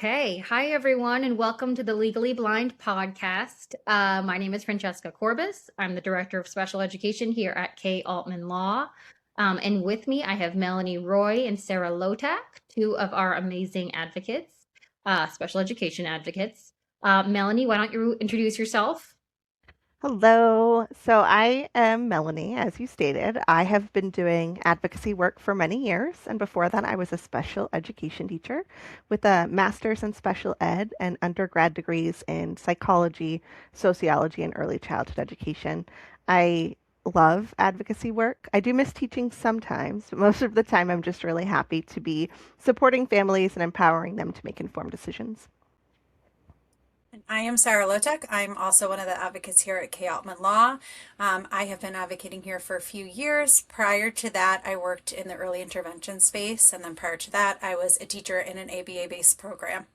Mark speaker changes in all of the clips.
Speaker 1: Okay. Hi, everyone, and welcome to the Legally Blind podcast. My name is Francesca Korbas. I'm the Director of Special Education here at K. Altman Law. And with me, I have Melanie Roy and Sarah Lhotak, two of our amazing advocates, special education advocates. Melanie, why don't you introduce yourself?
Speaker 2: Hello. So I am Melanie, as you stated. I have been doing advocacy work for many years, and before that, I was a special education teacher with a master's in special ed and undergrad degrees in psychology, sociology, and early childhood education. I love advocacy work. I do miss teaching sometimes, but most of the time, I'm just really happy to be supporting families and empowering them to make informed decisions.
Speaker 3: And I am Sarah Lhotak. I'm also one of the advocates here at K. Altman Law. I have been advocating here for a few years. Prior to that, I worked in the early intervention space, and then prior to that, I was a teacher in an ABA-based program.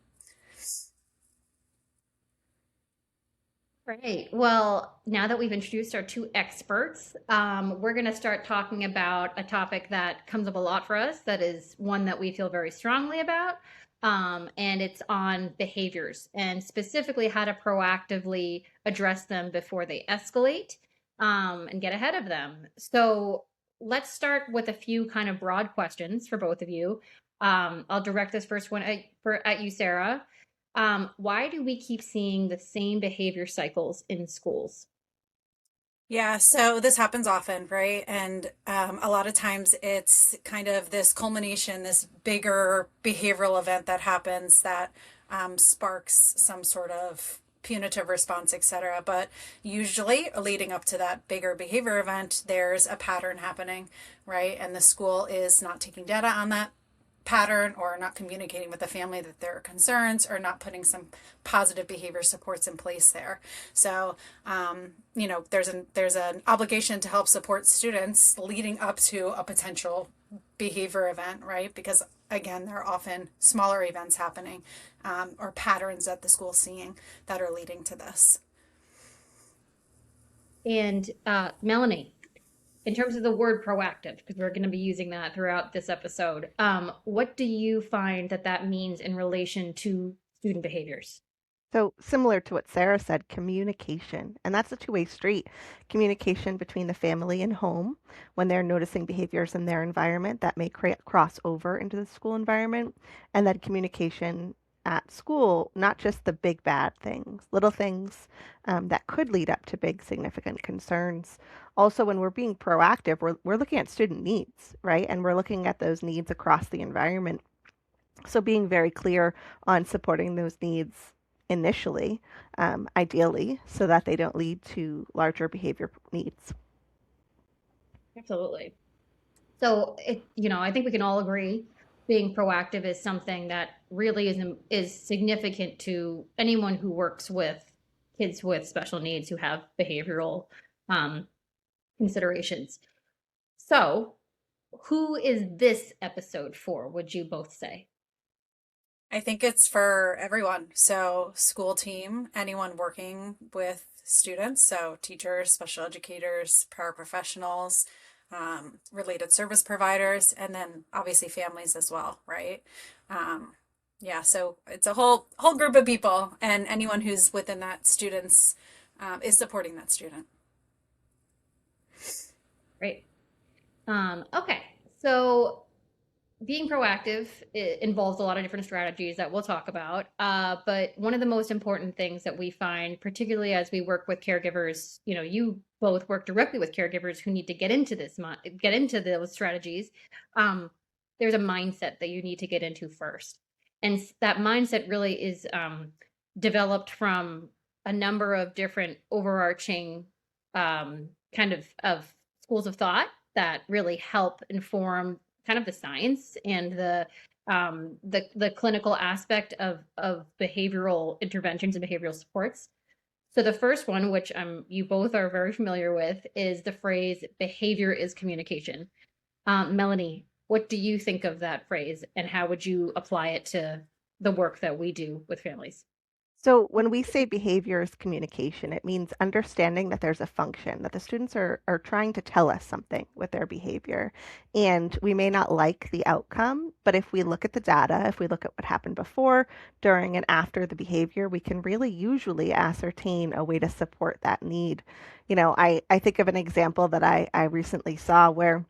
Speaker 1: Great. Well, now that we've introduced our two experts, we're going to start talking about a topic that comes up a lot for us. That is one that we feel very strongly about, and it's on behaviors and specifically how to proactively address them before they escalate, and get ahead of them. So let's start with a few kind of broad questions for both of you. I'll direct this first one at you, Sarah. Why do we keep seeing the same behavior cycles in schools?
Speaker 3: Yeah, so this happens often, right? And a lot of times it's kind of this culmination, this bigger behavioral event that happens that sparks some sort of punitive response, etc. But usually, leading up to that bigger behavior event, there's a pattern happening, right? And the school is not taking data on that pattern or not communicating with the family that there are concerns or not putting some positive behavior supports in place there. So, there's an obligation to help support students leading up to a potential behavior event, right? Because again, there are often smaller events happening, or patterns that the school's seeing that are leading to this.
Speaker 1: And Melanie, in terms of the word proactive, because we're going to be using that throughout this episode, what do you find that that means in relation to student behaviors?
Speaker 2: So, similar to what Sarah said, communication, and that's a two-way street. Communication between the family and home when they're noticing behaviors in their environment that may cross over into the school environment, and then communication at school, not just the big bad things, little things that could lead up to big significant concerns. Also, when we're being proactive, we're looking at student needs, right? And we're looking at those needs across the environment. So being very clear on supporting those needs initially, ideally, so that they don't lead to larger behavior needs.
Speaker 1: Absolutely. So I think we can all agree being proactive is something that really is significant to anyone who works with kids with special needs who have behavioral um, considerations. So, who is this episode for, would you both say?
Speaker 3: I think it's for everyone. So, school team, anyone working with students, so teachers, special educators, paraprofessionals, related service providers, and then obviously families as well, right? Um, yeah, so it's a whole group of people, and anyone who's within that student's is supporting that student.
Speaker 1: Right. Okay. So being proactive involves a lot of different strategies that we'll talk about. But one of the most important things that we find, particularly as we work with caregivers, you both work directly with caregivers who need to get into those strategies. Um, there's a mindset that you need to get into first, and that mindset really is developed from a number of different overarching kind of schools of thought that really help inform kind of the science and the clinical aspect of behavioral interventions and behavioral supports. So the first one, which you both are very familiar with, is the phrase "behavior is communication." Melanie, what do you think of that phrase, and how would you apply it to the work that we do with families?
Speaker 2: So when we say behavior is communication, it means understanding that there's a function, that the students are trying to tell us something with their behavior. And we may not like the outcome, but if we look at the data, if we look at what happened before, during, and after the behavior, we can really usually ascertain a way to support that need. I think of an example that I recently saw where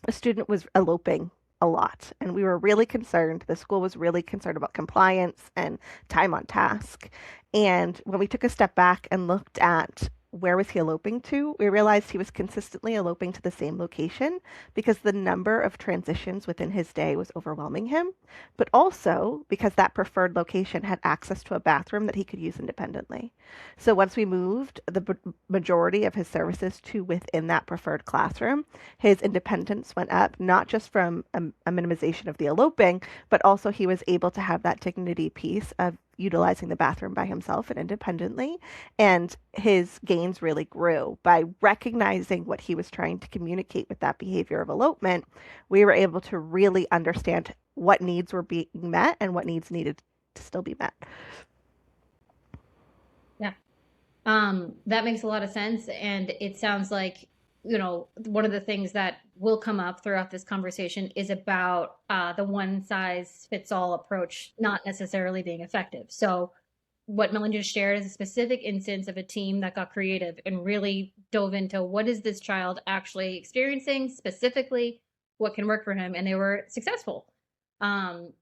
Speaker 2: a student was eloping a lot, and we were really concerned. The school was really concerned about compliance and time on task. And when we took a step back and looked at where was he eloping to, we realized he was consistently eloping to the same location because the number of transitions within his day was overwhelming him, but also because that preferred location had access to a bathroom that he could use independently. So once we moved the majority of his services to within that preferred classroom, his independence went up, not just from a minimization of the eloping, but also he was able to have that dignity piece of utilizing the bathroom by himself and independently. And his gains really grew by recognizing what he was trying to communicate with that behavior of elopement. We were able to really understand what needs were being met and what needs needed to still be met.
Speaker 1: Yeah. That makes a lot of sense. And it sounds like, one of the things that will come up throughout this conversation is about the one size fits all approach not necessarily being effective. So, what Melanie just shared is a specific instance of a team that got creative and really dove into what is this child actually experiencing specifically, what can work for him, and they were successful. And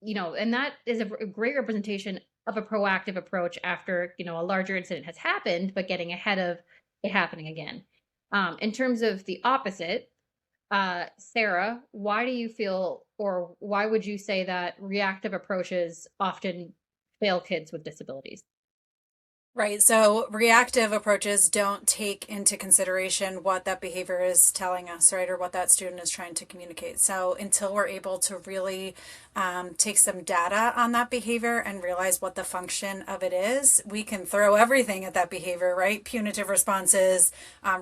Speaker 1: that is a great representation of a proactive approach after a larger incident has happened, but getting ahead of it happening again. In terms of the opposite, Sarah, why do you feel, or why would you say that reactive approaches often fail kids with disabilities?
Speaker 3: Right. So reactive approaches don't take into consideration what that behavior is telling us, right? Or what that student is trying to communicate. So until we're able to really take some data on that behavior and realize what the function of it is, we can throw everything at that behavior, right? Punitive responses,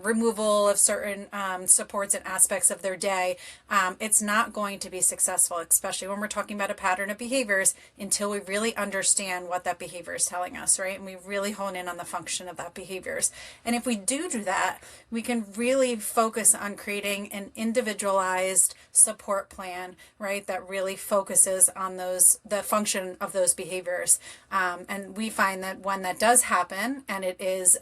Speaker 3: removal of certain supports and aspects of their day. It's not going to be successful, especially when we're talking about a pattern of behaviors, until we really understand what that behavior is telling us, right? And we really hone in on the function of that behaviors. And if we do that, we can really focus on creating an individualized support plan, right? That really focuses on the function of those behaviors. And we find that when that does happen and it is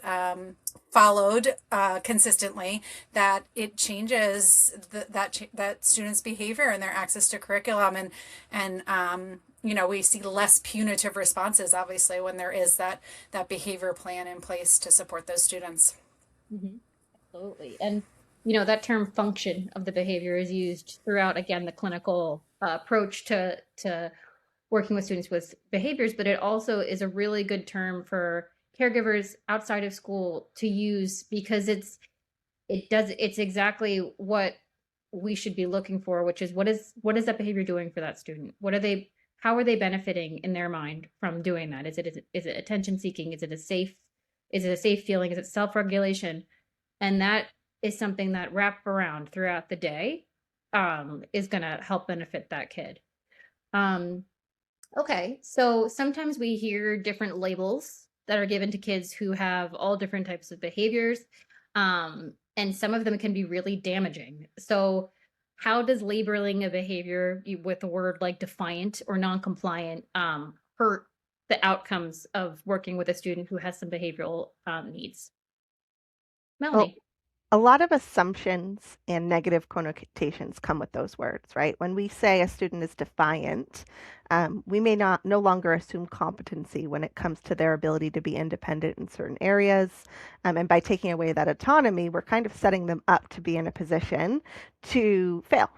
Speaker 3: followed consistently, that it changes that student's behavior and their access to curriculum, and we see less punitive responses, obviously, when there is that behavior plan in place to support those students.
Speaker 1: Hmm. Absolutely. And, that term function of the behavior is used throughout, again, the clinical approach to working with students with behaviors, but it also is a really good term for caregivers outside of school to use because it's exactly what we should be looking for, which is what is that behavior doing for that student? How are they benefiting in their mind from doing that? Is it attention seeking? Is it a safe feeling? Is it self-regulation? And that is something that wrap around throughout the day is going to help benefit that kid. Um, okay, so sometimes we hear different labels that are given to kids who have all different types of behaviors, and some of them can be really damaging. So, how does labeling a behavior with a word like defiant or noncompliant hurt the outcomes of working with a student who has some behavioral needs?
Speaker 2: Well,
Speaker 1: Melanie.
Speaker 2: a lot of assumptions and negative connotations come with those words, right? When we say a student is defiant, we may not no longer assume competency when it comes to their ability to be independent in certain areas. And by taking away that autonomy, we're kind of setting them up to be in a position to fail.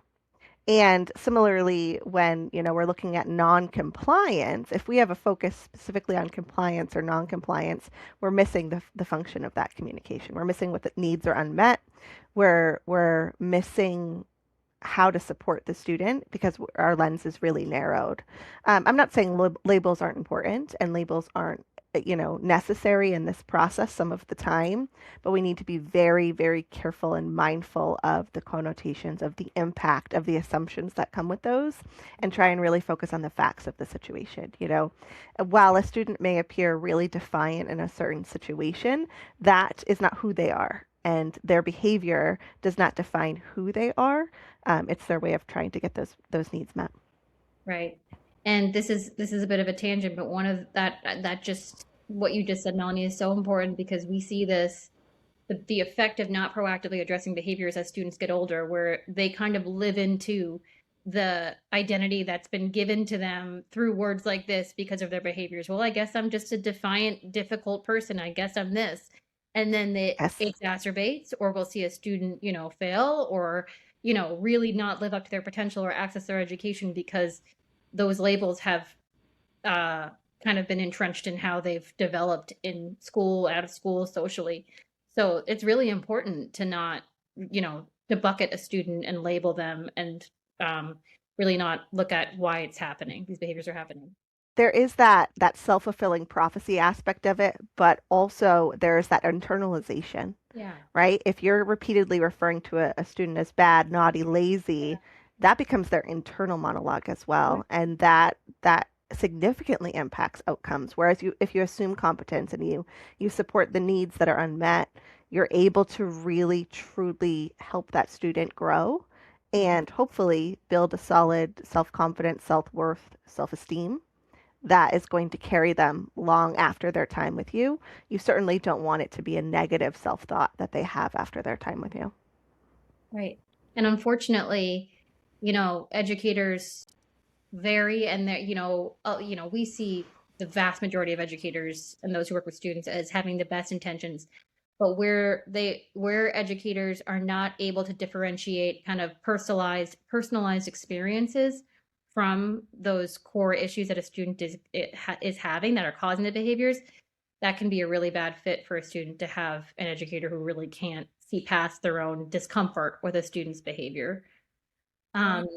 Speaker 2: And similarly, when we're looking at non-compliance, if we have a focus specifically on compliance or non-compliance, we're missing the function of that communication. We're missing what the needs are unmet. We're missing how to support the student because our lens is really narrowed. I'm not saying labels aren't important and labels aren't necessary in this process some of the time, but we need to be very, very careful and mindful of the connotations, of the impact, of the assumptions that come with those, and try and really focus on the facts of the situation. While a student may appear really defiant in a certain situation, that is not who they are. And their behavior does not define who they are. It's their way of trying to get those needs met.
Speaker 1: Right. And this is a bit of a tangent, but one of that just what you just said, Melanie, is so important because we see this the effect of not proactively addressing behaviors as students get older, where they kind of live into the identity that's been given to them through words like this because of their behaviors. Well, I guess I'm just a defiant, difficult person. I guess I'm this. And then it
Speaker 2: Yes.
Speaker 1: exacerbates, or we'll see a student, fail or, really not live up to their potential or access their education because those labels have uh, kind of been entrenched in how they've developed in school, out of school, socially. So it's really important to not, to bucket a student and label them and um, really not look at why it's happening. These behaviors are happening.
Speaker 2: There is that self-fulfilling prophecy aspect of it, but also there's that internalization,
Speaker 1: Yeah.
Speaker 2: right? If you're repeatedly referring to a student as bad, naughty, lazy, that becomes their internal monologue as
Speaker 1: Right.
Speaker 2: well, and that significantly impacts outcomes. Whereas if you assume competence and you support the needs that are unmet, you're able to really truly help that student grow and hopefully build a solid self-confidence, self-worth, self-esteem that is going to carry them long after their time with you. You certainly don't want it to be a negative self thought that they have after their time with you.
Speaker 1: Right. And unfortunately, educators vary, and that we see the vast majority of educators and those who work with students as having the best intentions, but where educators are not able to differentiate kind of personalized experiences from those core issues that a student is having that are causing the behaviors, that can be a really bad fit for a student to have an educator who really can't see past their own discomfort with a student's behavior.
Speaker 3: Right.
Speaker 1: um,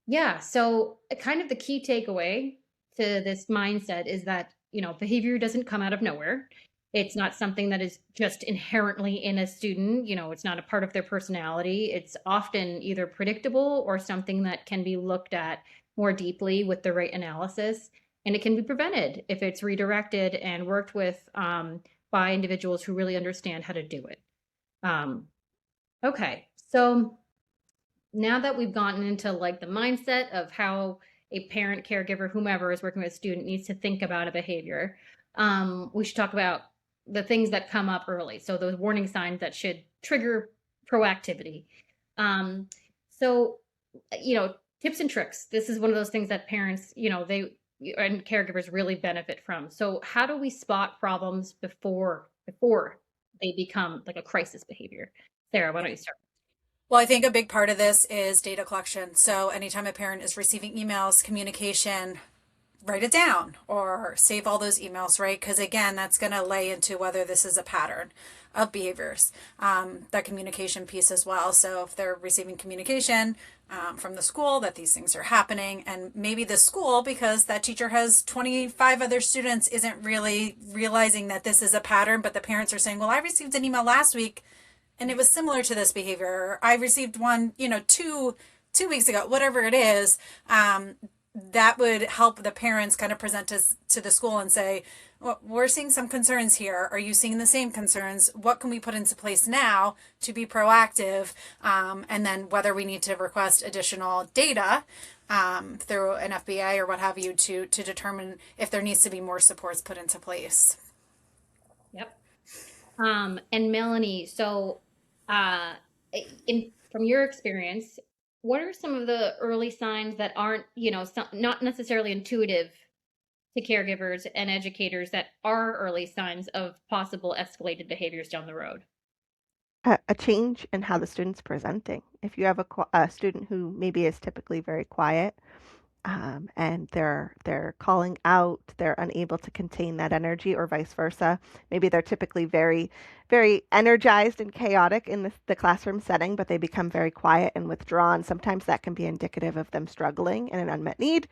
Speaker 1: yeah, so kind of the key takeaway to this mindset is that, behavior doesn't come out of nowhere. It's not something that is just inherently in a student, it's not a part of their personality. It's often either predictable or something that can be looked at more deeply with the right analysis. And it can be prevented if it's redirected and worked with by individuals who really understand how to do it. Um, okay, so now that we've gotten into like the mindset of how a parent, caregiver, whomever is working with a student needs to think about a behavior, we should talk about the things that come up early. So those warning signs that should trigger proactivity. Um, so, tips and tricks. This is one of those things that parents, they and caregivers really benefit from. So how do we spot problems before they become like a crisis behavior? Sarah, why don't you start?
Speaker 3: Well, I think a big part of this is data collection. So anytime a parent is receiving emails, communication, write it down or save all those emails, right? Because again, that's going to lay into whether this is a pattern of behaviors, that communication piece as well. So if they're receiving communication from the school that these things are happening, and maybe the school, because that teacher has 25 other students, isn't really realizing that this is a pattern, but the parents are saying, well, I received an email last week and it was similar to this behavior. Or I received one, two weeks ago, whatever it is. That would help the parents kind of present to the school and say, well, we're seeing some concerns here. Are you seeing the same concerns? What can we put into place now to be proactive? And then whether we need to request additional data through an FBA or what have you to determine if there needs to be more supports put into place.
Speaker 1: Yep. And Melanie, so uh, from your experience, what are some of the early signs that aren't, not necessarily intuitive to caregivers and educators that are early signs of possible escalated behaviors down the road?
Speaker 2: A change in how the student's presenting. If you have a student who maybe is typically very quiet, and they're calling out, they're unable to contain that energy, or vice versa. Maybe they're typically very, very energized and chaotic in the classroom setting, but they become very quiet and withdrawn. Sometimes that can be indicative of them struggling in an unmet need.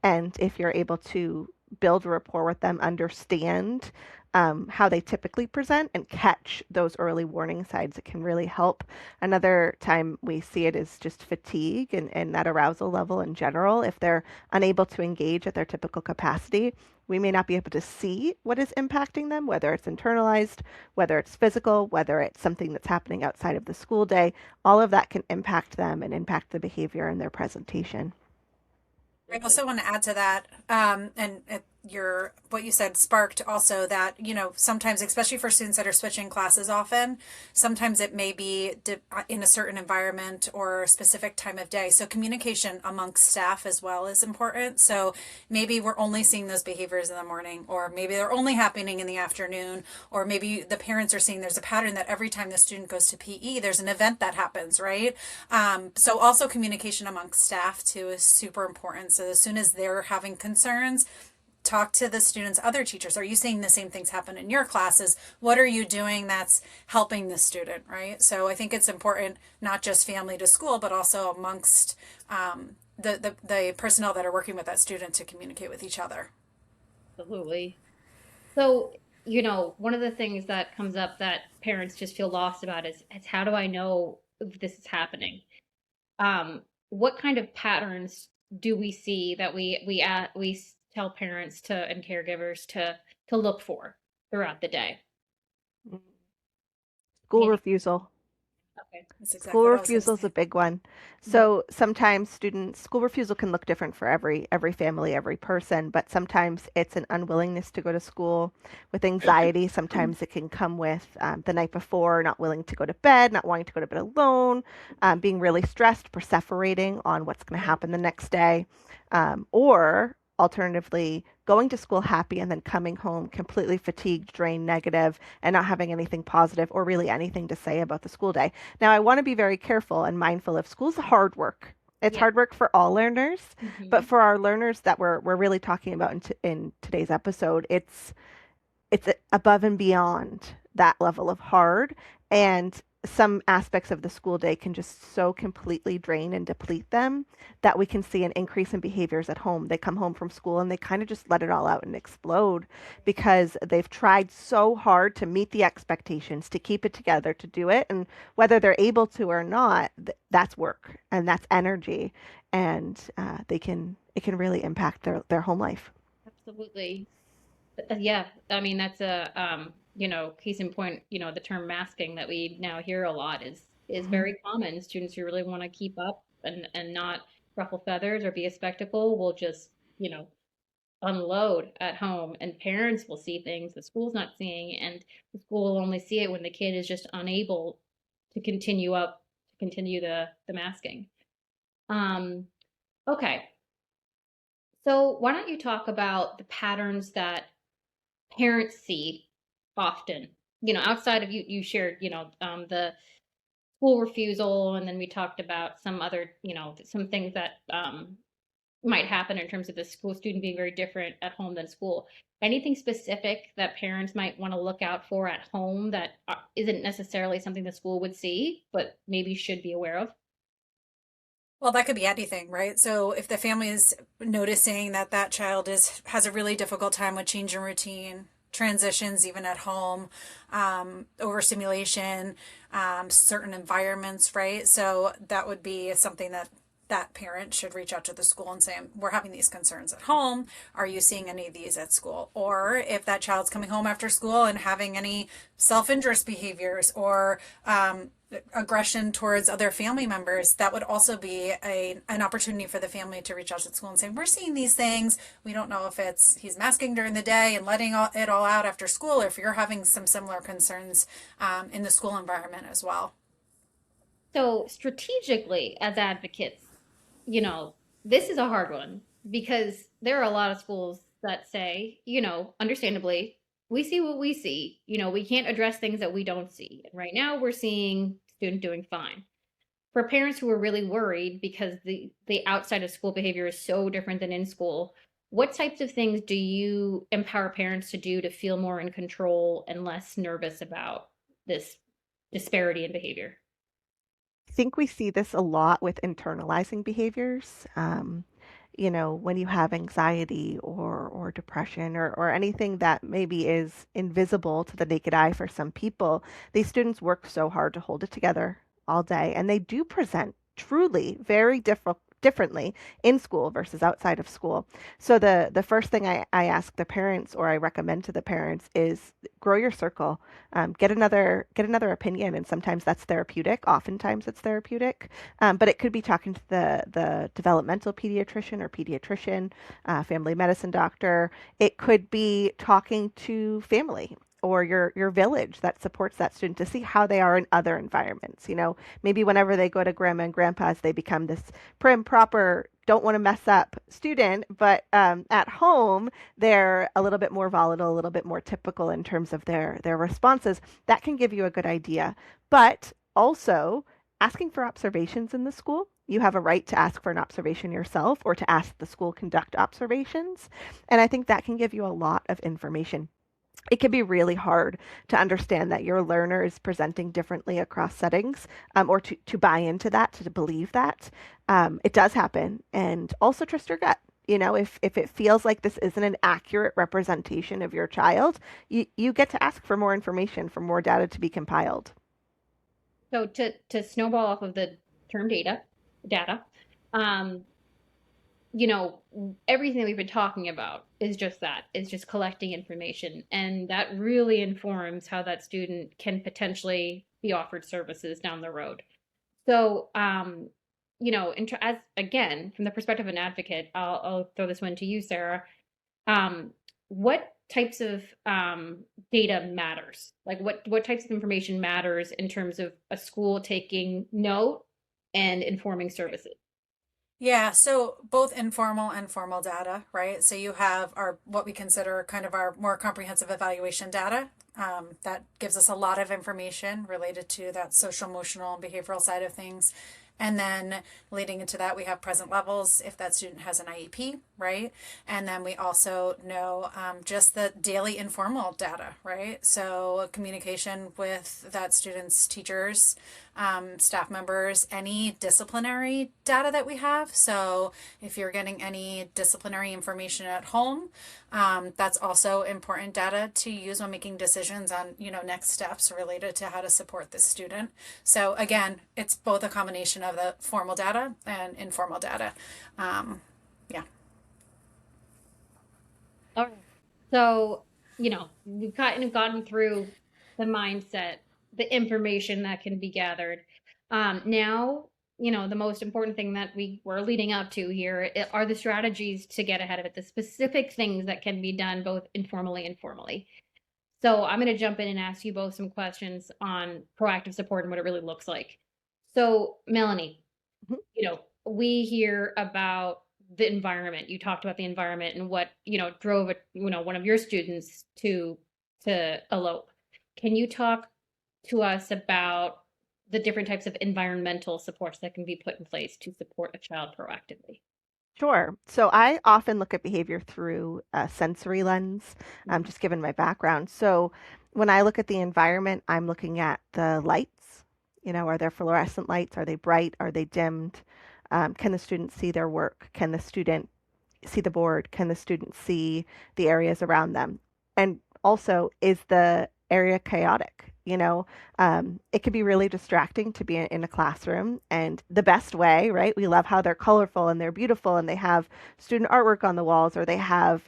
Speaker 2: And if you're able to build a rapport with them, understand how they typically present, and catch those early warning signs. It can really help. Another time we see it is just fatigue and that arousal level in general. If they're unable to engage at their typical capacity, we may not be able to see what is impacting them, whether it's internalized, whether it's physical, whether it's something that's happening outside of the school day. All of that can impact them and impact the behavior and their presentation.
Speaker 3: I
Speaker 1: Absolutely.
Speaker 3: also want to add to that, and your what you said sparked also that sometimes, especially for students that are switching classes often, sometimes it may be in a certain environment or a specific time of day. So communication amongst staff as well is important. So maybe we're only seeing those behaviors in the morning, or maybe they're only happening in the afternoon, or maybe the parents are seeing there's a pattern that every time the student goes to PE, there's an event that happens, right? So also communication amongst staff too is super important. So as soon as they're having concerns, talk to the students' other teachers. Are you seeing the same things happen in your classes? What are you doing that's helping the student, right? So I think it's important, not just family to school, but also amongst the personnel that are working with that student to communicate with each other.
Speaker 1: Absolutely. So, one of the things that comes up that parents just feel lost about is how do I know if this is happening? What kind of patterns do we see that we tell parents to and caregivers to look for throughout the day?
Speaker 2: School
Speaker 1: Anything?
Speaker 2: refusal.
Speaker 1: Okay.
Speaker 3: That's exactly
Speaker 2: School
Speaker 3: what I was going to
Speaker 2: refusal is a
Speaker 3: say.
Speaker 2: big one.
Speaker 1: Mhm.
Speaker 2: So sometimes school refusal can look different for every family, every person, but sometimes it's an unwillingness to go to school with anxiety. Sometimes it can come with the night before, not willing to go to bed, not wanting to go to bed alone, being really stressed, perseverating on what's going to happen the next day, or alternatively, going to school happy and then coming home completely fatigued, drained, negative, and not having anything positive or really anything to say about the school day. Now, I want to be very careful and mindful of school's hard work. It's
Speaker 1: Yeah.
Speaker 2: hard work for all learners, but
Speaker 1: Hmm.
Speaker 2: for our learners that we're really talking about in today's episode, it's above and beyond that level of hard. And some aspects of the school day can just so completely drain and deplete them that we can see an increase in behaviors at home. They come home from school and they kind of just let it all out and explode because they've tried so hard to meet the expectations, to keep it together, to do it. And whether they're able to or not, that's work and that's energy. And it can really impact their home life.
Speaker 1: Absolutely. Yeah. I mean, that's a case in point, the term masking that we now hear a lot is very common. Students who really want to keep up and not ruffle feathers or be a spectacle will just, unload at home, and parents will see things the school's not seeing, and the school will only see it when the kid is just unable to continue the masking. Um, okay. So why don't you talk about the patterns that parents see often? Outside of you shared, the school refusal, and then we talked about some other, some things that might happen in terms of the school student being very different at home than school. Anything specific that parents might want to look out for at home that isn't necessarily something the school would see, but maybe should be aware of?
Speaker 3: Well, that could be anything, right? So if the family is noticing that that child is has a really difficult time with change in routine, transitions even at home, overstimulation, certain environments, right? So that would be something that that parent should reach out to the school and say, we're having these concerns at home. Are you seeing any of these at school? Or if that child's coming home after school and having any self-interest behaviors or aggression towards other family members, that would also be an opportunity for the family to reach out to the school and say, we're seeing these things. We don't know if it's he's masking during the day and letting it all out after school, or if you're having some similar concerns in the school environment as well.
Speaker 1: So, strategically, as advocates, this is a hard one because there are a lot of schools that say, understandably, we see what we see. We can't address things that we don't see. And right now, we're seeing student doing fine. For parents who are really worried because the outside of school behavior is so different than in school, what types of things do you empower parents to do to feel more in control and less nervous about this disparity in behavior?
Speaker 2: I think we see this a lot with internalizing behaviors. when you have anxiety or depression or anything that maybe is invisible to the naked eye for some people, these students work so hard to hold it together all day, and they do present truly very differently in school versus outside of school. So the first thing I ask the parents, or I recommend to the parents, is grow your circle. Get another opinion, and sometimes that's therapeutic. Oftentimes it's therapeutic, but it could be talking to the developmental pediatrician or pediatrician, family medicine doctor. It could be talking to family or your village that supports that student to see how they are in other environments. Maybe whenever they go to grandma and grandpa's, they become this prim, proper, don't want to mess up student, but at home, they're a little bit more volatile, a little bit more typical in terms of their responses. That can give you a good idea. But also, asking for observations in the school. You have a right to ask for an observation yourself or to ask the school conduct observations. And I think that can give you a lot of information. It can be really hard to understand that your learner is presenting differently across settings, or to buy into that, to believe that. It does happen. And also trust your gut. If it feels like this isn't an accurate representation of your child, you get to ask for more information, for more data to be compiled.
Speaker 1: So to snowball off of the term data, um, you know, everything that we've been talking about is just that, is just collecting information. And that really informs how that student can potentially be offered services down the road. So, as again, from the perspective of an advocate, I'll throw this one to you, Sarah. What types of data matters? Like what types of information matters in terms of a school taking note and informing services?
Speaker 3: Yeah, so both informal and formal data, right? So you have our what we consider kind of our more comprehensive evaluation data. That gives us a lot of information related to that social, emotional, and behavioral side of things. And then leading into that, we have present levels if that student has an IEP, right? And then we also know just the daily informal data, right? So communication with that student's teachers, staff members, any disciplinary data that we have. So if you're getting any disciplinary information at home, that's also important data to use when making decisions on, next steps related to how to support this student. So again, it's both a combination of the formal data and informal data. Yeah.
Speaker 1: All right. So, we've kind of gotten through the mindset, the information that can be gathered. Now, the most important thing that we were leading up to here are the strategies to get ahead of it, the specific things that can be done both informally and formally. So I'm going to jump in and ask you both some questions on proactive support and what it really looks like. So, Melanie,
Speaker 2: Mhm.
Speaker 1: we hear about the environment. You talked about the environment and what, drove one of your students to elope. Can you talk to us about the different types of environmental supports that can be put in place to support a child proactively?
Speaker 2: Sure. So I often look at behavior through a sensory lens,
Speaker 1: Mhm.
Speaker 2: just given my background. So when I look at the environment, I'm looking at the lights. Are there fluorescent lights? Are they bright? Are they dimmed? Can the student see their work? Can the student see the board? Can the student see the areas around them? And also, is the area chaotic? It can be really distracting to be in a classroom. And the best way, right? We love how they're colorful and they're beautiful and they have student artwork on the walls, or they have,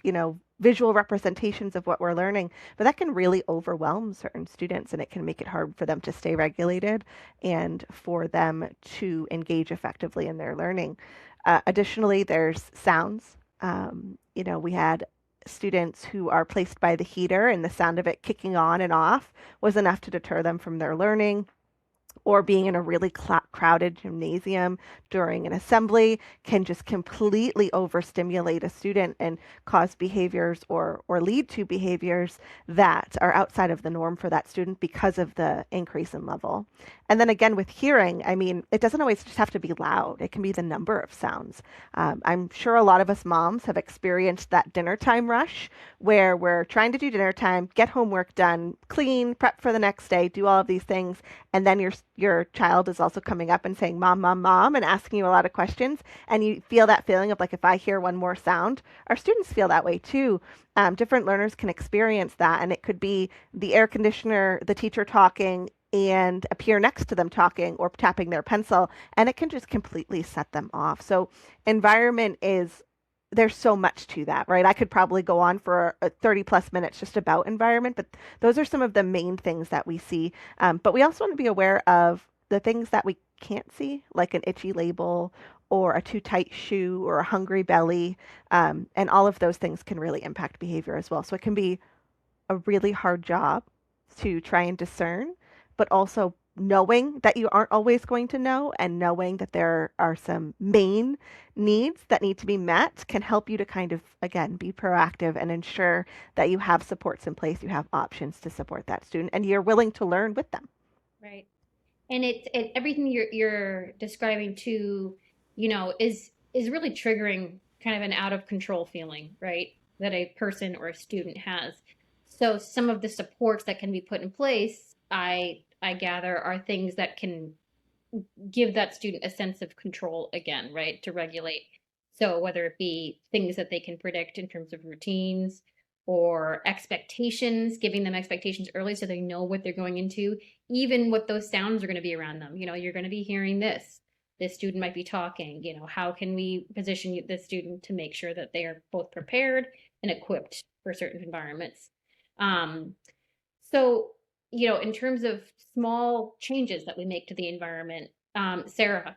Speaker 2: visual representations of what we're learning. But that can really overwhelm certain students, and it can make it hard for them to stay regulated and for them to engage effectively in their learning. Additionally, there's sounds. We had students who are placed by the heater, and the sound of it kicking on and off was enough to deter them from their learning, or being in a really crowded gymnasium during an assembly can just completely overstimulate a student and cause behaviors or lead to behaviors that are outside of the norm for that student because of the increase in level. And then again, with hearing, I mean, it doesn't always just have to be loud. It can be the number of sounds. I'm sure a lot of us moms have experienced that dinner time rush where we're trying to do dinner time, get homework done, clean, prep for the next day, do all of these things, and then your child is also coming up and saying mom, mom, mom, and asking you a lot of questions, and you feel that feeling of like, if I hear one more sound, our students feel that way too. Different learners can experience that, and it could be the air conditioner, the teacher talking, and a peer next to them talking or tapping their pencil, and it can just completely set them off. So environment is, there's so much to that, right? I could probably go on for 30 plus minutes just about environment, but those are some of the main things that we see. But we also want to be aware of the things that we can't see, like an itchy label or a too tight shoe or a hungry belly. And all of those things can really impact behavior as well. So it can be a really hard job to try and discern, but also knowing that you aren't always going to know and knowing that there are some main needs that need to be met can help you to kind of, again, be proactive and ensure that you have supports in place, you have options to support that student, and you're willing to learn with them.
Speaker 1: Right. And everything you're describing too, is really triggering kind of an out of control feeling, right? That a person or a student has. So some of the supports that can be put in place, I gather, are things that can give that student a sense of control again, right? To regulate. So whether it be things that they can predict in terms of routines or expectations, giving them expectations early so they know what they're going into, even what those sounds are going to be around them. You're going to be hearing this. This student might be talking. How can we position the student to make sure that they are both prepared and equipped for certain environments? Um, so, in terms of small changes that we make to the environment, Sarah,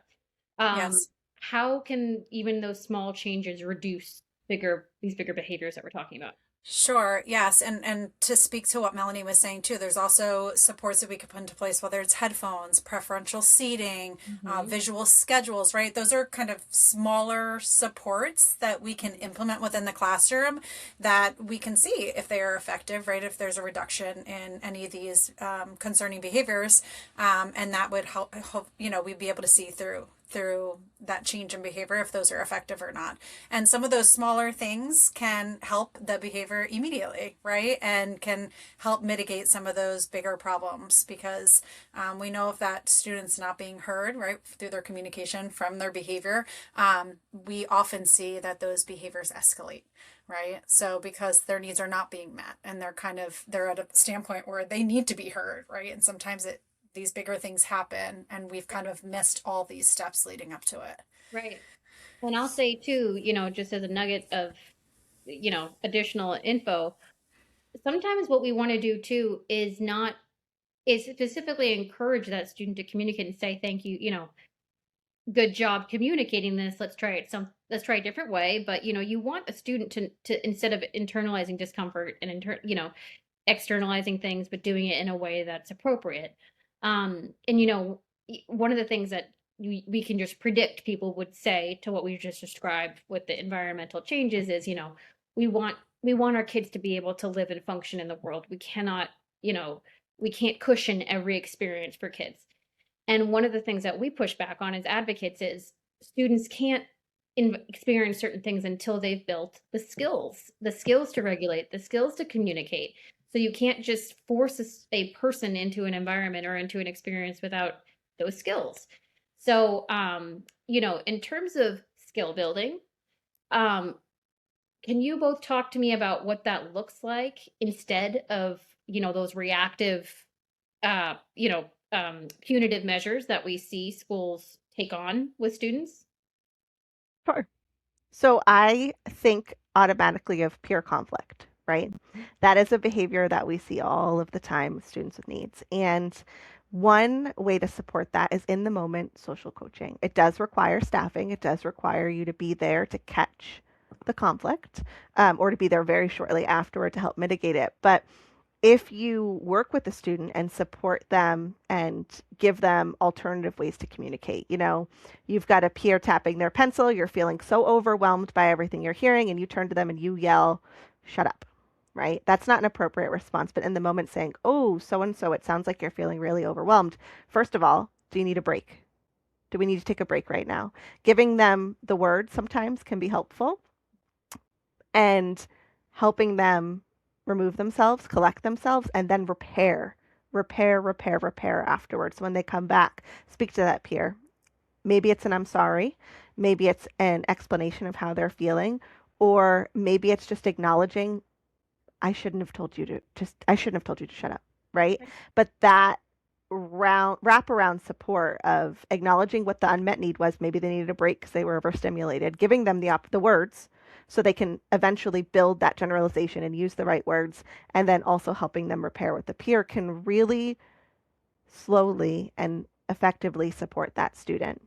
Speaker 1: um,
Speaker 3: Yes.
Speaker 1: how can even those small changes reduce these bigger behaviors that we're talking about?
Speaker 3: Sure. Yes. And to speak to what Melanie was saying too, there's also supports that we could put into place, whether it's headphones, preferential seating,
Speaker 1: Hmm.
Speaker 3: visual schedules, right? Those are kind of smaller supports that we can implement within the classroom that we can see if they are effective, right? If there's a reduction in any of these concerning behaviors, and that would help, we'd be able to see through that change in behavior if those are effective or not. And some of those smaller things can help the behavior immediately, right? And can help mitigate some of those bigger problems because we know if that student's not being heard, right, through their communication from their behavior, we often see that those behaviors escalate. Right. So because their needs are not being met and they're at a standpoint where they need to be heard. Right. And sometimes these bigger things happen and we've kind of missed all these steps leading up to it.
Speaker 1: Right. And I'll say too, just as a nugget of, additional info, sometimes what we want to do too is specifically encourage that student to communicate and say thank you, good job communicating this. Let's try a different way. But you want a student to instead of internalizing discomfort and externalizing things, but doing it in a way that's appropriate. And one of the things that we can just predict people would say to what we just described with the environmental changes is, we want our kids to be able to live and function in the world. You know, we can't cushion every experience for kids. And one of the things that we push back on as advocates is students can't experience certain things until they've built the skills to regulate, the skills to communicate. So you can't just force a person into an environment or into an experience without those skills. So, in terms of skill building, um, can you both talk to me about what that looks like instead of, those reactive, punitive measures that we see schools take on with students?
Speaker 2: Sure. So I think automatically of peer conflict, right?
Speaker 1: Mhm.
Speaker 2: That is a behavior that we see all of the time with students with needs. And one way to support that is in the moment social coaching. It does require staffing, it does require you to be there to catch the conflict, or to be there very shortly afterward to help mitigate it. But if you work with the student and support them and give them alternative ways to communicate, you've got a peer tapping their pencil, you're feeling so overwhelmed by everything you're hearing, and you turn to them and you yell, shut up, right? That's not an appropriate response. But in the moment saying, oh, so and so, it sounds like you're feeling really overwhelmed. First of all, do you need a break? Do we need to take a break right now? Giving them the word sometimes can be helpful, and helping them remove themselves, collect themselves, and then repair, repair, repair afterwards. When they come back, speak to that peer. Maybe it's an I'm sorry, maybe it's an explanation of how they're feeling, or maybe it's just acknowledging I shouldn't have told you to shut up, right? But that wraparound support of acknowledging what the unmet need was, maybe they needed a break because they were overstimulated, giving them the words so they can eventually build that generalization and use the right words, and then also helping them repair with the peer can really slowly and effectively support that student.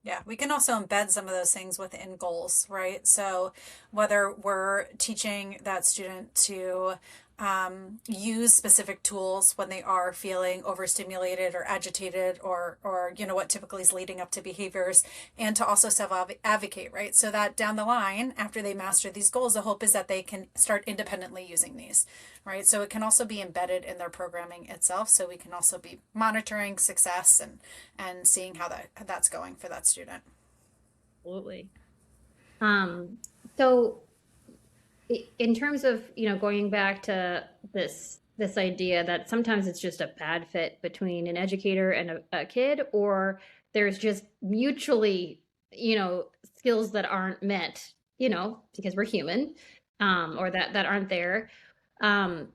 Speaker 3: Yeah, we can also embed some of those things within goals, right? So whether we're teaching that student to use specific tools when they are feeling overstimulated or agitated, or what typically is leading up to behaviors, and to also self advocate, right? So that down the line, after they master these goals, the hope is that they can start independently using these, right? So it can also be embedded in their programming itself. So we can also be monitoring success and seeing how that's going for that student.
Speaker 1: Absolutely. Um, so in terms of, going back to this idea that sometimes it's just a bad fit between an educator and a kid, or there's just mutually, skills that aren't met, because we're human, or that aren't there. Um,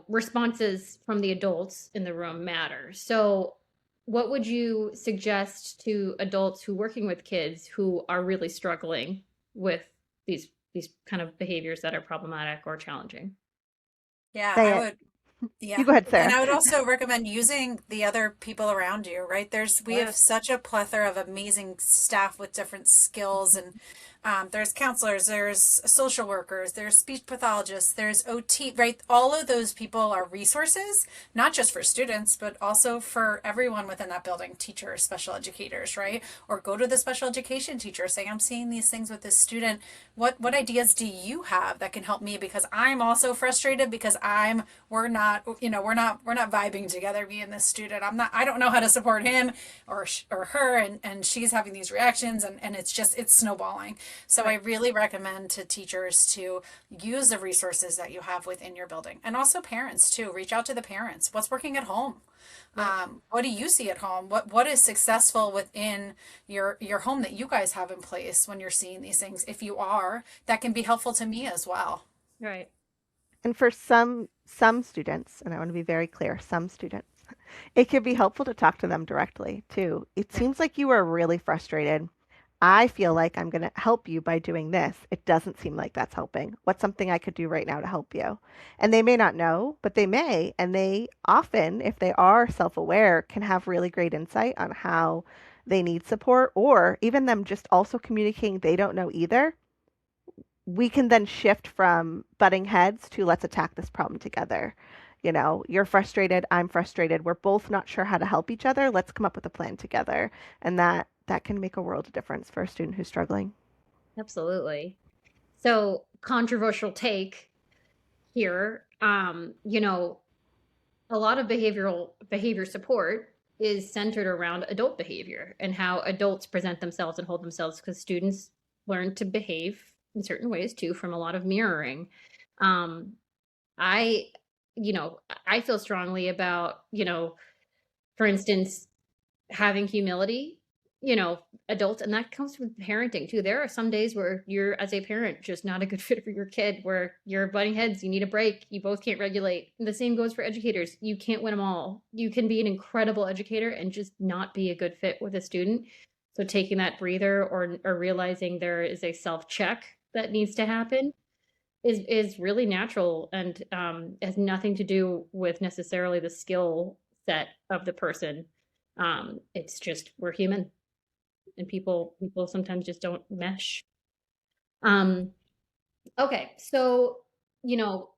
Speaker 1: responses from the adults in the room matter. So, what would you suggest to adults who working with kids who are really struggling with these kind of behaviors that are problematic or challenging?
Speaker 3: Yeah,
Speaker 2: Say
Speaker 3: I
Speaker 2: it.
Speaker 3: would.
Speaker 2: You
Speaker 3: Yeah.
Speaker 2: go ahead,
Speaker 3: And
Speaker 2: Sarah.
Speaker 3: I would also recommend using the other people around you, right? We have
Speaker 1: Yes.
Speaker 3: such a plethora of amazing staff with different skills, and there's counselors, there's social workers, there's speech pathologists, there's OT, right? All of those people are resources, not just for students, but also for everyone within that building, teachers, special educators, right? Or go to the special education teacher, say, I'm seeing these things with this student. What ideas do you have that can help me? Because I'm also frustrated because we're not vibing together, me and this student. I don't know how to support him or her, and she's having these reactions, and it's snowballing. So I
Speaker 1: Right.
Speaker 3: really recommend to teachers to use the resources that you have within your building, and also parents too. Reach out to the parents. What's working at home?
Speaker 1: Right.
Speaker 3: What do you see at home? What is successful within your home that you guys have in place when you're seeing these things? If you are, that can be helpful to me as well.
Speaker 1: Right.
Speaker 2: And for some students, and I want to be very clear, some students, it can be helpful to talk to them directly too. It
Speaker 1: Right.
Speaker 2: seems like you are really frustrated. I feel like I'm going to help you by doing this. It doesn't seem like that's helping. What's something I could do right now to help you? And they may not know, but they may. And they often, if they are self aware, can have really great insight on how they need support, or even them just also communicating they don't know either. We can then shift from butting heads to let's attack this problem together. You're frustrated, I'm frustrated. We're both not sure how to help each other. Let's come up with a plan together. And that can make a world of difference for a student who's struggling.
Speaker 1: Absolutely. So, controversial take here. A lot of behavior support is centered around adult behavior and how adults present themselves and hold themselves, because students learn to behave in certain ways too from a lot of mirroring. Um, I, I feel strongly about, for instance, having humility, adults, and that comes with parenting too. There are some days where you're, as a parent, just not a good fit for your kid, where you're butting heads, you need a break, you both can't regulate. The same goes for educators. You can't win them all. You can be an incredible educator and just not be a good fit with a student. So taking that breather, or realizing there is a self check that needs to happen is really natural, and has nothing to do with necessarily the skill set of the person. It's just we're human, and people sometimes just don't mesh. Um, okay, so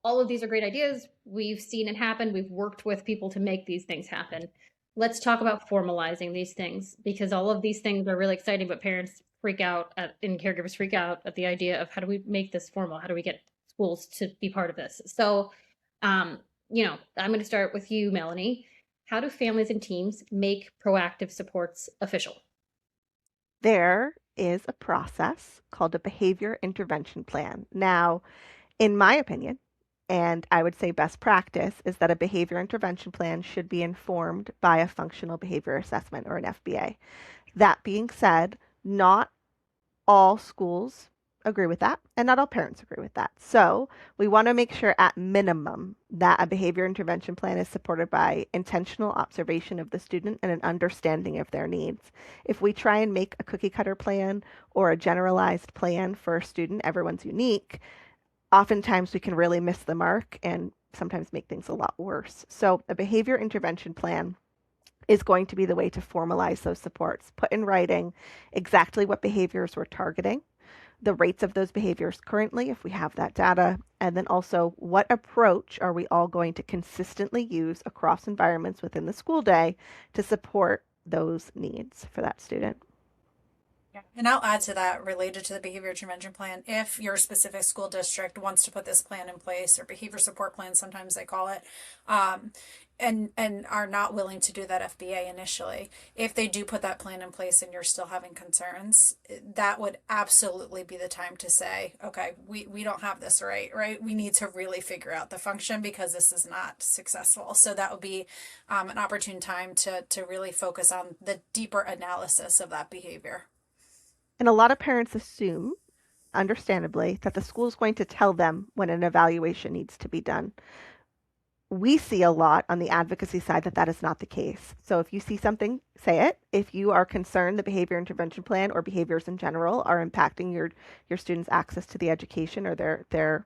Speaker 1: all of these are great ideas. We've seen it happen. We've worked with people to make these things happen. Let's talk about formalizing these things, because all of these things are really exciting, but parents freak out and caregivers freak out at the idea of how do we make this formal? How do we get schools to be part of this? So, I'm going to start with you, Melanie. How do families and teams make proactive supports official?
Speaker 2: There is a process called a behavior intervention plan. Now, in my opinion, And I would say best practice is that a behavior intervention plan should be informed by a functional behavior assessment or an FBA. That being said, not all schools agree with that, and not all parents agree with that. So we want to make sure at minimum that a behavior intervention plan is supported by intentional observation of the student and an understanding of their needs. If we try and make a cookie cutter plan or a generalized plan for a student, everyone's unique, oftentimes we can really miss the mark and sometimes make things a lot worse. So a behavior intervention plan is going to be the way to formalize those supports, put in writing exactly what behaviors we're targeting, the rates of those behaviors currently, if we have that data, and then also what approach are we all going to consistently use across environments within the school day to support those needs for that student.
Speaker 3: Yeah. And I'll add to that related to the behavior intervention plan. If your specific school district wants to put this plan in place, or behavior support plan, sometimes they call it, um, and are not willing to do that FBA initially, if they do put that plan in place and you're still having concerns, that would absolutely be the time to say, okay, we don't have this right? We need to really figure out the function because this is not successful. So that would be an opportune time to really focus on the deeper analysis of that behavior.
Speaker 2: And a lot of parents assume, understandably, that the school is going to tell them when an evaluation needs to be done. We see a lot on the advocacy side that that is not the case. So if you see something, say it. If you are concerned the behavior intervention plan or behaviors in general are impacting your students' access to the education or their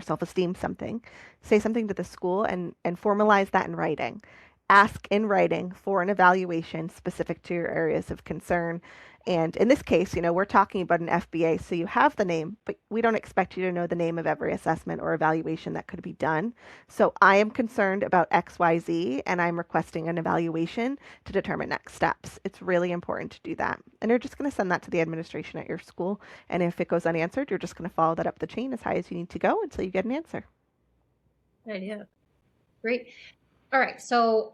Speaker 2: self-esteem, something, say something to the school and formalize that in writing. Ask in writing for an evaluation specific to your areas of concern. And in this case, we're talking about an FBA, so you have the name, but we don't expect you to know the name of every assessment or evaluation that could be done. So I am concerned about XYZ, and I'm requesting an evaluation to determine next steps. It's really important to do that. And you're just going to send that to the administration at your school. And if it goes unanswered, you're just going to follow that up the chain as high as you need to go until you get an answer.
Speaker 1: Good idea. Great. All right. So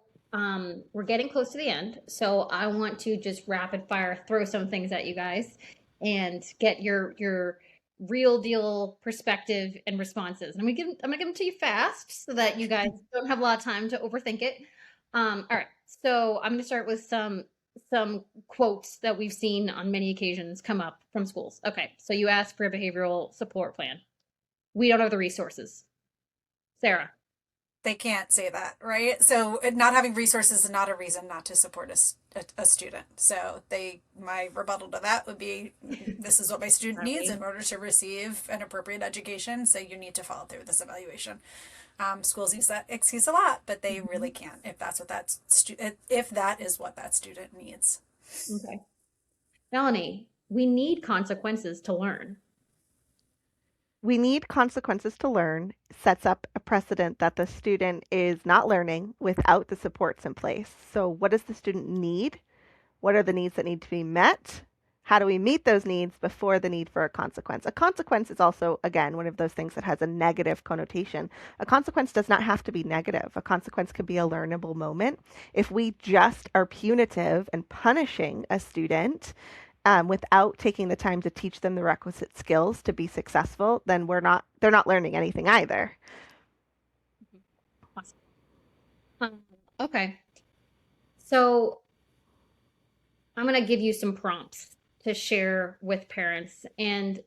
Speaker 1: we're getting close to the end. So I want to just rapid fire throw some things at you guys and get your real deal perspective and responses. And I'm gonna give them to you fast so that you guys don't have a lot of time to overthink it. All right. So I'm gonna start with some quotes that we've seen on many occasions come up from schools. Okay. So you asked for a behavioral support plan. We don't have the resources. Sarah.
Speaker 3: They can't say that, right? So not having resources is not a reason not to support a student. So my rebuttal to that would be, this is what my student needs in order to receive an appropriate education. So you need to follow through with this evaluation. Schools use that excuse a lot, but they really can't if that's what if that is what that student needs.
Speaker 1: Okay. Melanie, we need consequences to learn.
Speaker 2: We need consequences to learn sets up a precedent that the student is not learning without the supports in place. So what does the student need? What are the needs that need to be met? How do we meet those needs before the need for a consequence? A consequence is also, again, one of those things that has a negative connotation. A consequence does not have to be negative. A consequence could be a learnable moment. If we just are punitive and punishing a student, without taking the time to teach them the requisite skills to be successful, then they're not learning anything either.
Speaker 1: Awesome. Okay. So I'm going to give you some prompts to share with parents. And,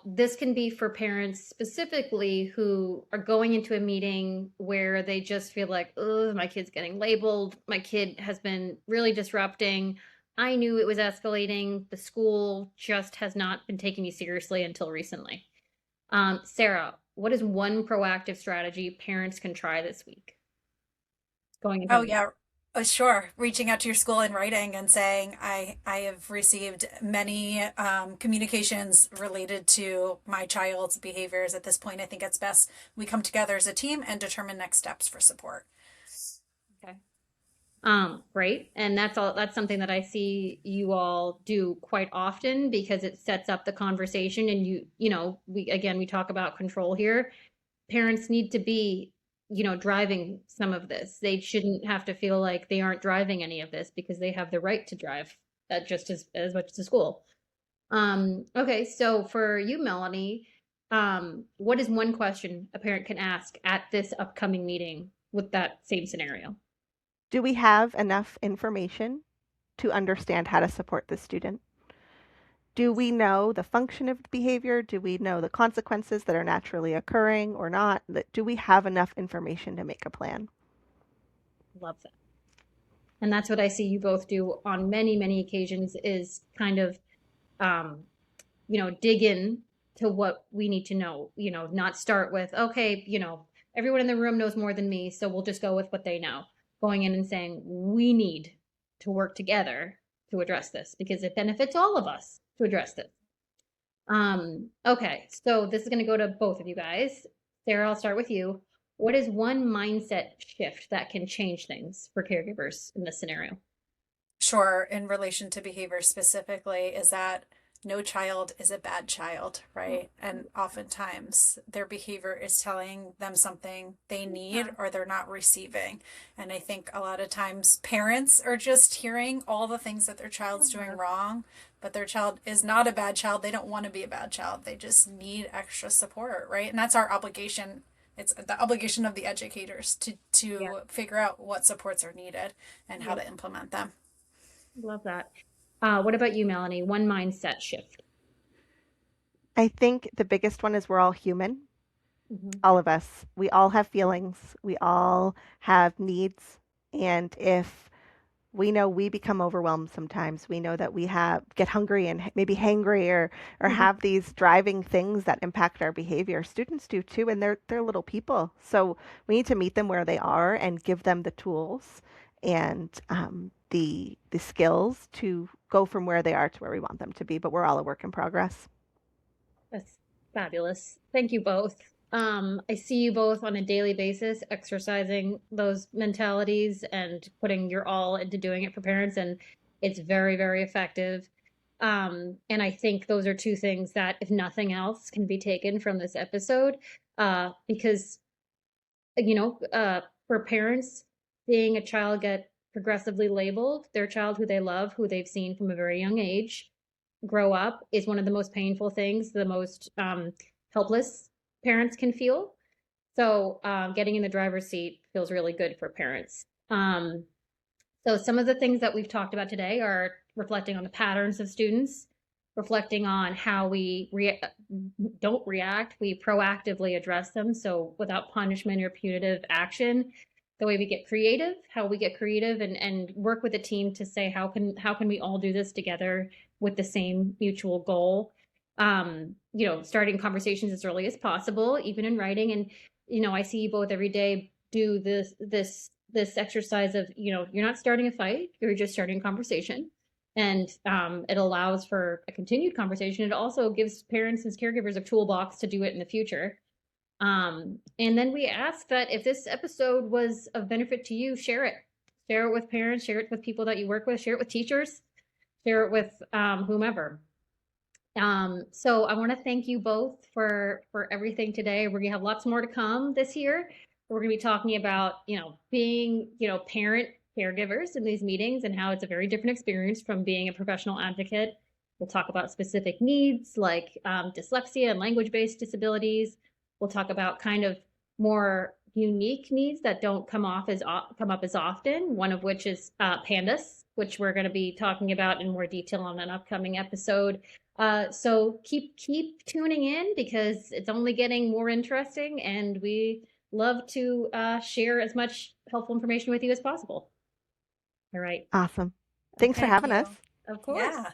Speaker 1: this can be for parents specifically who are going into a meeting where they just feel like, oh, my kid's getting labeled. My kid has been really disrupting. I knew it was escalating. The school just has not been taking me seriously until recently. Sarah, what is one proactive strategy parents can try this week? Going into
Speaker 3: Oh yeah, sure. Reaching out to your school in writing and saying, I have received many communications related to my child's behaviors. At this point, I think it's best we come together as a team and determine next steps for support.
Speaker 1: Okay. Great. And that's something that I see you all do quite often because it sets up the conversation and we talk about control here. Parents need to be, driving some of this. They shouldn't have to feel like they aren't driving any of this because they have the right to drive that just as much as the school. Okay, so for you, Melanie, What is one question a parent can ask at this upcoming meeting with that same scenario?
Speaker 2: Do we have enough information to understand how to support the student? Do we know the function of the behavior? Do we know the consequences that are naturally occurring or not? Do we have enough information to make a plan?
Speaker 1: Love that. And that's what I see you both do on many, many occasions is kind of, um, dig in to what we need to know, not start with, okay, everyone in the room knows more than me, so we'll just go with what they know. Going in and saying, we need to work together to address this because it benefits all of us to address this. Okay, so this is going to go to both of you guys. Sarah, I'll start with you. What is one mindset shift that can change things for caregivers in this scenario?
Speaker 3: Sure, in relation to behavior specifically, is that no child is a bad child, right? And oftentimes their behavior is telling them something they need or they're not receiving. And I think a lot of times parents are just hearing all the things that their child's doing wrong, but their child is not a bad child. They don't want to be a bad child. They just need extra support, right? And that's our obligation. It's the obligation of the educators to figure out what supports are needed and how to implement them.
Speaker 1: Love that. What about you, Melanie? One mindset shift.
Speaker 2: I think the biggest one is we're all human,
Speaker 1: Mhm.
Speaker 2: all of us. We all have feelings, we all have needs. And if we know we become overwhelmed sometimes, we know that we get hungry and maybe hangry or have these driving things that impact our behavior. Students do too, and they're little people. So we need to meet them where they are and give them the tools and the skills to go from where they are to where we want them to be. But we're all a work in progress.
Speaker 1: That's fabulous. Thank you both. I see you both on a daily basis exercising those mentalities and putting your all into doing it for parents, and it's very, very effective. And I think those are two things that, if nothing else, can be taken from this episode. Because, for parents, seeing a child get progressively labeled, their child who they love, who they've seen from a very young age, grow up is one of the most painful things, the most helpless parents can feel. So getting in the driver's seat feels really good for parents. So some of the things that we've talked about today are reflecting on the patterns of students, reflecting on how we don't react, we proactively address them. So without punishment or punitive action, the way we get creative, how we get creative and work with a team to say how can we all do this together with the same mutual goal. Starting conversations as early as possible, even in writing. And I see you both every day do this exercise of, you're not starting a fight, you're just starting a conversation. And it allows for a continued conversation. It also gives parents and caregivers a toolbox to do it in the future. And then we ask that if this episode was of benefit to you, share it. Share it with parents, share it with people that you work with, share it with teachers, share it with whomever. So I want to thank you both for everything today. We're gonna have lots more to come this year. We're gonna be talking about, being, parent caregivers in these meetings and how it's a very different experience from being a professional advocate. We'll talk about specific needs like dyslexia and language-based disabilities. We'll talk about kind of more unique needs that don't come up as often. One of which is pandas, which we're going to be talking about in more detail on an upcoming episode. So keep tuning in because it's only getting more interesting, and we love to share as much helpful information with you as possible. All right.
Speaker 2: Awesome. Thanks for
Speaker 3: Thank
Speaker 2: having
Speaker 3: you.
Speaker 2: us.
Speaker 1: Of course.
Speaker 3: Yeah.